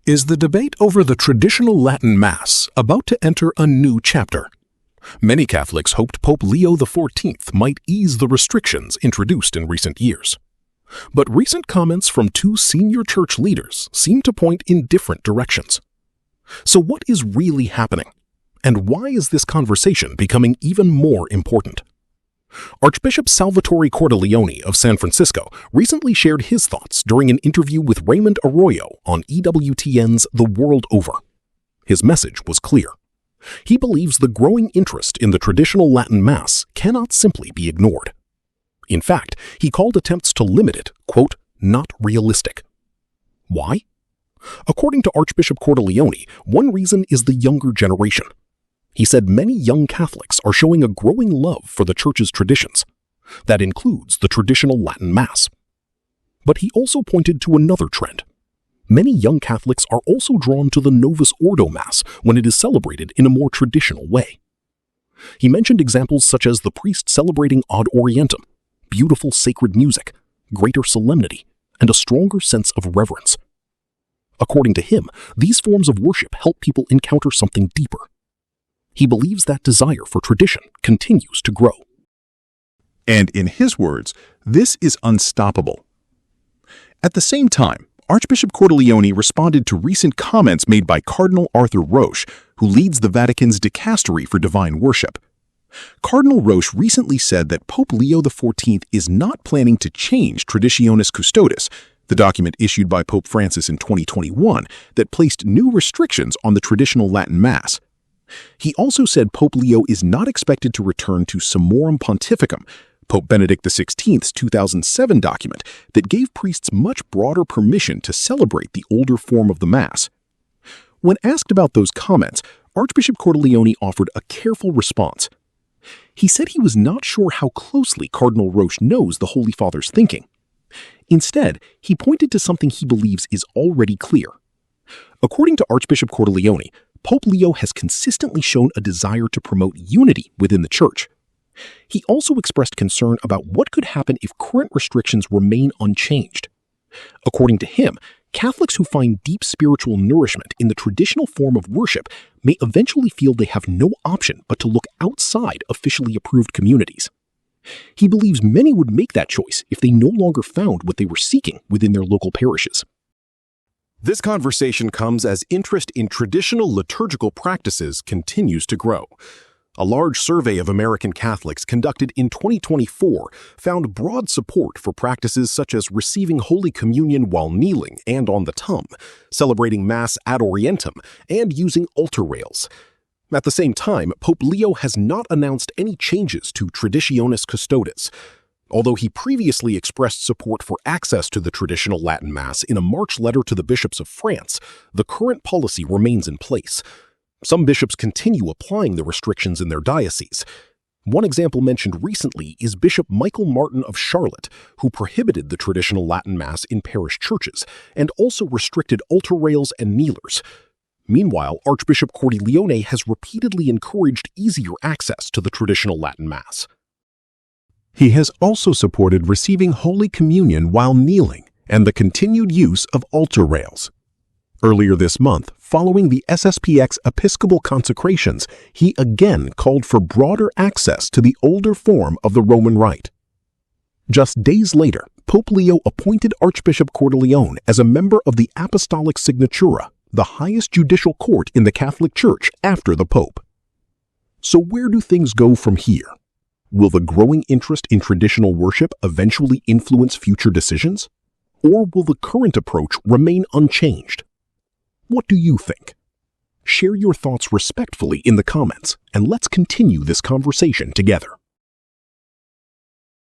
Is the debate over the traditional Latin Mass about to enter a new chapter? Many Catholics hoped Pope Leo XIV might ease the restrictions introduced in recent years. But recent comments from two senior church leaders seem to point in different directions. So what is really happening? And why is this conversation becoming even more important? Archbishop Salvatore Cordileone of San Francisco recently shared his thoughts during an interview with Raymond Arroyo on EWTN's The World Over. His message was clear. He believes the growing interest in the traditional Latin Mass cannot simply be ignored. In fact, he called attempts to limit it, quote, not realistic. Why? According to Archbishop Cordileone, one reason is the younger generation. He said many young Catholics are showing a growing love for the Church's traditions. That includes the traditional Latin Mass. But he also pointed to another trend. Many young Catholics are also drawn to the Novus Ordo Mass when it is celebrated in a more traditional way. He mentioned examples such as the priest celebrating Ad Orientem, beautiful sacred music, greater solemnity, and a stronger sense of reverence. According to him, these forms of worship help people encounter something deeper. He believes that desire for tradition continues to grow. And in his words, this is unstoppable. At the same time, Archbishop Cordileone responded to recent comments made by Cardinal Arthur Roche, who leads the Vatican's dicastery for divine worship. Cardinal Roche recently said that Pope Leo XIV is not planning to change Traditionis Custodes, the document issued by Pope Francis in 2021 that placed new restrictions on the traditional Latin Mass. He also said Pope Leo is not expected to return to Summorum Pontificum, Pope Benedict XVI's 2007 document that gave priests much broader permission to celebrate the older form of the Mass. When asked about those comments, Archbishop Cordileone offered a careful response. He said he was not sure how closely Cardinal Roche knows the Holy Father's thinking. Instead, he pointed to something he believes is already clear. According to Archbishop Cordileone, Pope Leo has consistently shown a desire to promote unity within the Church. He also expressed concern about what could happen if current restrictions remain unchanged. According to him, Catholics who find deep spiritual nourishment in the traditional form of worship may eventually feel they have no option but to look outside officially approved communities. He believes many would make that choice if they no longer found what they were seeking within their local parishes. This conversation comes as interest in traditional liturgical practices continues to grow. A large survey of American Catholics conducted in 2024 found broad support for practices such as receiving Holy Communion while kneeling and on the tongue, celebrating Mass ad orientem, and using altar rails. At the same time, Pope Leo has not announced any changes to Traditionis Custodes. Although he previously expressed support for access to the traditional Latin Mass in a March letter to the bishops of France, the current policy remains in place. Some bishops continue applying the restrictions in their dioceses. One example mentioned recently is Bishop Michael Martin of Charlotte, who prohibited the traditional Latin Mass in parish churches and also restricted altar rails and kneelers. Meanwhile, Archbishop Cordileone has repeatedly encouraged easier access to the traditional Latin Mass. He has also supported receiving Holy Communion while kneeling and the continued use of altar rails. Earlier this month, following the SSPX Episcopal consecrations, he again called for broader access to the older form of the Roman Rite. Just days later, Pope Leo appointed Archbishop Cordileone as a member of the Apostolic Signatura, the highest judicial court in the Catholic Church after the Pope. So where do things go from here? Will the growing interest in traditional worship eventually influence future decisions? Or will the current approach remain unchanged? What do you think? Share your thoughts respectfully in the comments, and let's continue this conversation together.